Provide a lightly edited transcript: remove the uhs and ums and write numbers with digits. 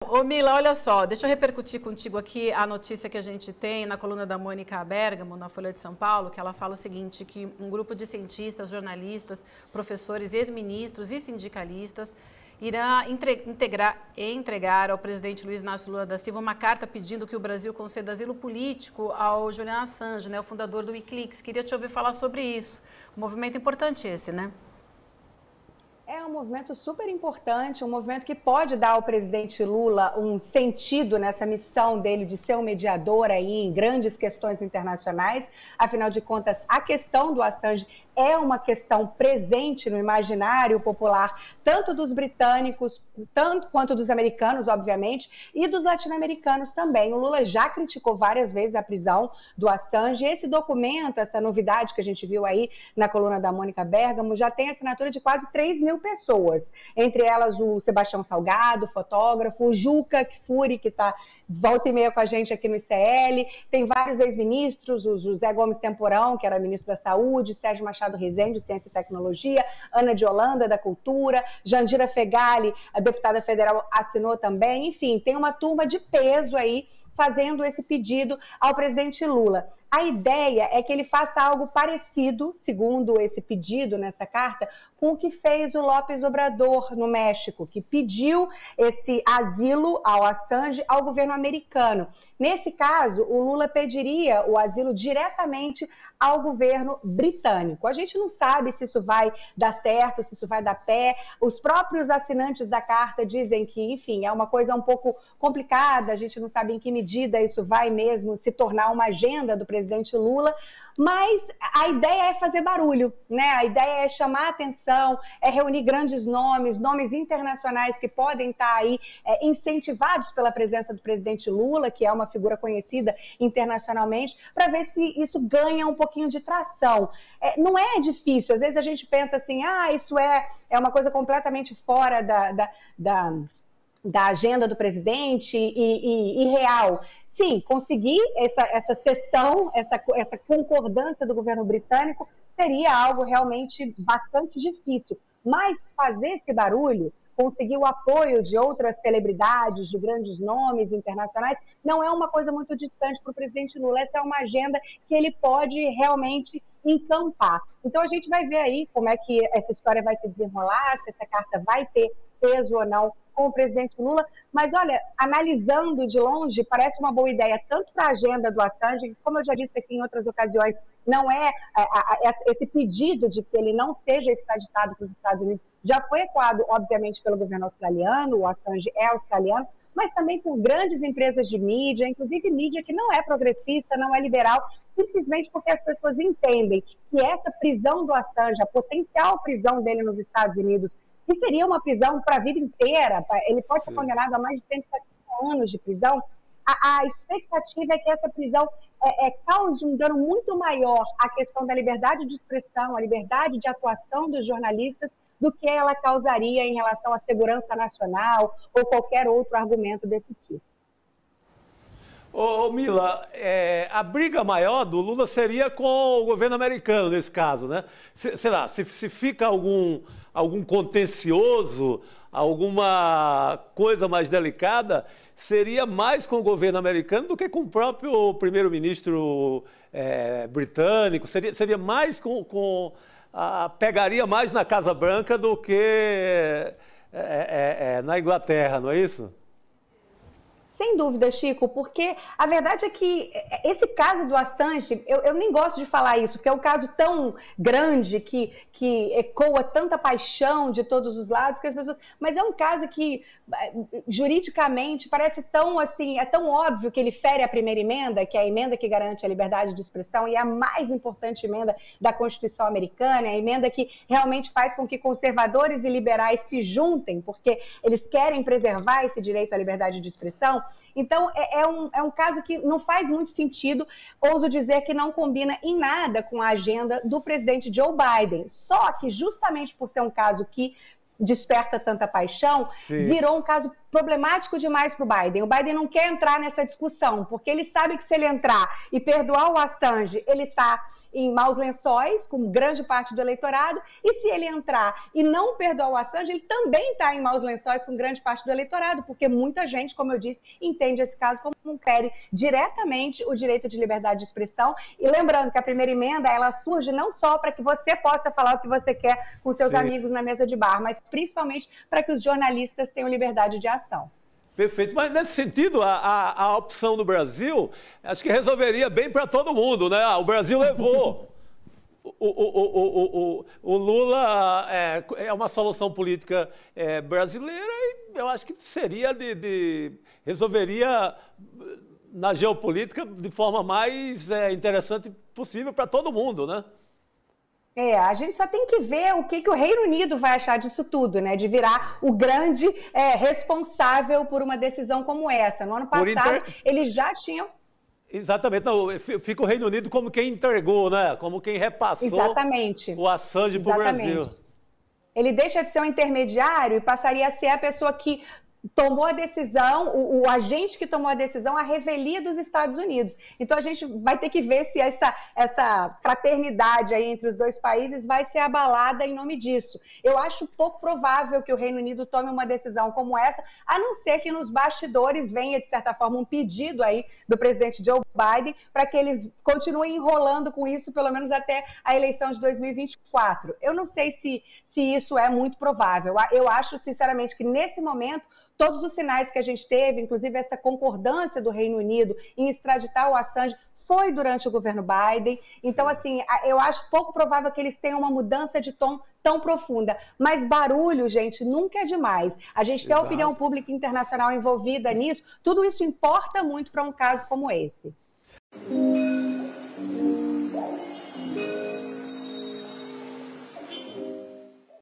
Ô Mila, olha só, deixa eu repercutir contigo aqui a notícia que a gente tem na coluna da Mônica Bergamo, na Folha de São Paulo, que ela fala o seguinte, que um grupo de cientistas, jornalistas, professores, ex-ministros e sindicalistas irá entregar ao presidente Luiz Inácio Lula da Silva uma carta pedindo que o Brasil conceda asilo político ao Julian Assange, né, o fundador do Wikileaks. Queria te ouvir falar sobre isso. Um movimento importante esse, né? É um movimento super importante, um movimento que pode dar ao presidente Lula um sentido nessa missão dele de ser um mediador aí em grandes questões internacionais. Afinal de contas, a questão do Assange é uma questão presente no imaginário popular, tanto dos britânicos, tanto quanto dos americanos, obviamente, e dos latino-americanos também. O Lula já criticou várias vezes a prisão do Assange. Esse documento, essa novidade que a gente viu aí na coluna da Mônica Bergamo, já tem assinatura de quase 3 mil pessoas, entre elas o Sebastião Salgado, fotógrafo, o Juca Kfouri, que está volta e meia com a gente aqui no ICL, tem vários ex-ministros, o José Gomes Temporão, que era ministro da Saúde, Sérgio Machado Rezende, Ciência e Tecnologia, Ana de Holanda, da Cultura, Jandira Fegali, a deputada federal, assinou também, enfim, tem uma turma de peso aí fazendo esse pedido ao presidente Lula. A ideia é que ele faça algo parecido, segundo esse pedido nessa carta, com o que fez o López Obrador no México, que pediu esse asilo ao Assange ao governo americano. Nesse caso, o Lula pediria o asilo diretamente ao governo britânico. A gente não sabe se isso vai dar certo, se isso vai dar pé. Os próprios assinantes da carta dizem que, enfim, é uma coisa um pouco complicada, a gente não sabe em que medida isso vai mesmo se tornar uma agenda do presidente Lula, mas a ideia é fazer barulho, né? A ideia é chamar a atenção, é reunir grandes nomes, nomes internacionais que podem estar aí incentivados pela presença do presidente Lula, que é uma figura conhecida internacionalmente, para ver se isso ganha um pouquinho de tração. Não é difícil, às vezes a gente pensa assim, isso é uma coisa completamente fora da agenda do presidente e real. Sim, conseguir essa cessão, essa concordância do governo britânico seria algo realmente bastante difícil. Mas fazer esse barulho, conseguir o apoio de outras celebridades, de grandes nomes internacionais, não é uma coisa muito distante para o presidente Lula. Essa é uma agenda que ele pode realmente encampar. Então a gente vai ver aí como é que essa história vai se desenrolar, se essa carta vai ter peso ou não com o presidente Lula, mas olha, analisando de longe, parece uma boa ideia, tanto para a agenda do Assange, como eu já disse aqui em outras ocasiões, não é esse pedido de que ele não seja extraditado para os Estados Unidos, já foi ecoado, obviamente, pelo governo australiano, o Assange é australiano, mas também por grandes empresas de mídia, inclusive mídia que não é progressista, não é liberal, simplesmente porque as pessoas entendem que essa prisão do Assange, a potencial prisão dele nos Estados Unidos, que seria uma prisão para a vida inteira, ele pode ser condenado a mais de 170 anos de prisão, a expectativa é que essa prisão cause um dano muito maior à questão da liberdade de expressão, a liberdade de atuação dos jornalistas, do que ela causaria em relação à segurança nacional ou qualquer outro argumento desse tipo. Ô Mila, a briga maior do Lula seria com o governo americano nesse caso, né? Sei lá, se fica algum contencioso, alguma coisa mais delicada, seria mais com o governo americano do que com o próprio primeiro-ministro britânico, seria mais pegaria mais na Casa Branca do que na Inglaterra, não é isso? Sem dúvida, Chico, porque a verdade é que esse caso do Assange, eu nem gosto de falar isso, porque é um caso tão grande que ecoa tanta paixão de todos os lados, que as pessoas, mas é um caso que juridicamente parece tão assim, é tão óbvio que ele fere a primeira emenda, que é a emenda que garante a liberdade de expressão e é a mais importante emenda da Constituição americana, é a emenda que realmente faz com que conservadores e liberais se juntem, porque eles querem preservar esse direito à liberdade de expressão. Então, é um caso que não faz muito sentido, ouso dizer que não combina em nada com a agenda do presidente Joe Biden. Só que, justamente por ser um caso que desperta tanta paixão, virou um caso problemático demais para o Biden. O Biden não quer entrar nessa discussão, porque ele sabe que se ele entrar e perdoar o Assange, ele está em maus lençóis, com grande parte do eleitorado, e se ele entrar e não perdoar o Assange, ele também está em maus lençóis com grande parte do eleitorado, porque muita gente, como eu disse, entende esse caso como um quer diretamente o direito de liberdade de expressão. E lembrando que a primeira emenda, ela surge não só para que você possa falar o que você quer com seus amigos na mesa de bar, mas principalmente para que os jornalistas tenham liberdade de ação. Perfeito, mas nesse sentido, a opção do Brasil, acho que resolveria bem para todo mundo, né? O Brasil levou. O Lula é uma solução política brasileira e eu acho que seria resolveria na geopolítica de forma mais interessante possível para todo mundo, né? A gente só tem que ver o que o Reino Unido vai achar disso tudo, né? De virar o grande responsável por uma decisão como essa. No ano passado, eles já tinham... Exatamente, não, fica o Reino Unido como quem entregou, né? Como quem repassou o Assange para o Brasil. Ele deixa de ser um intermediário e passaria a ser a pessoa que tomou a decisão, o agente que tomou a decisão, a revelia dos Estados Unidos. Então a gente vai ter que ver se essa fraternidade aí entre os dois países vai ser abalada em nome disso. Eu acho pouco provável que o Reino Unido tome uma decisão como essa, a não ser que nos bastidores venha, de certa forma, um pedido aí do presidente Joe Biden para que eles continuem enrolando com isso, pelo menos até a eleição de 2024. Eu não sei se isso é muito provável. Eu acho, sinceramente, que nesse momento todos os sinais que a gente teve, inclusive essa concordância do Reino Unido em extraditar o Assange, foi durante o governo Biden. Então, assim, eu acho pouco provável que eles tenham uma mudança de tom tão profunda. Mas barulho, gente, nunca é demais. A gente tem a opinião pública internacional envolvida nisso. Tudo isso importa muito para um caso como esse.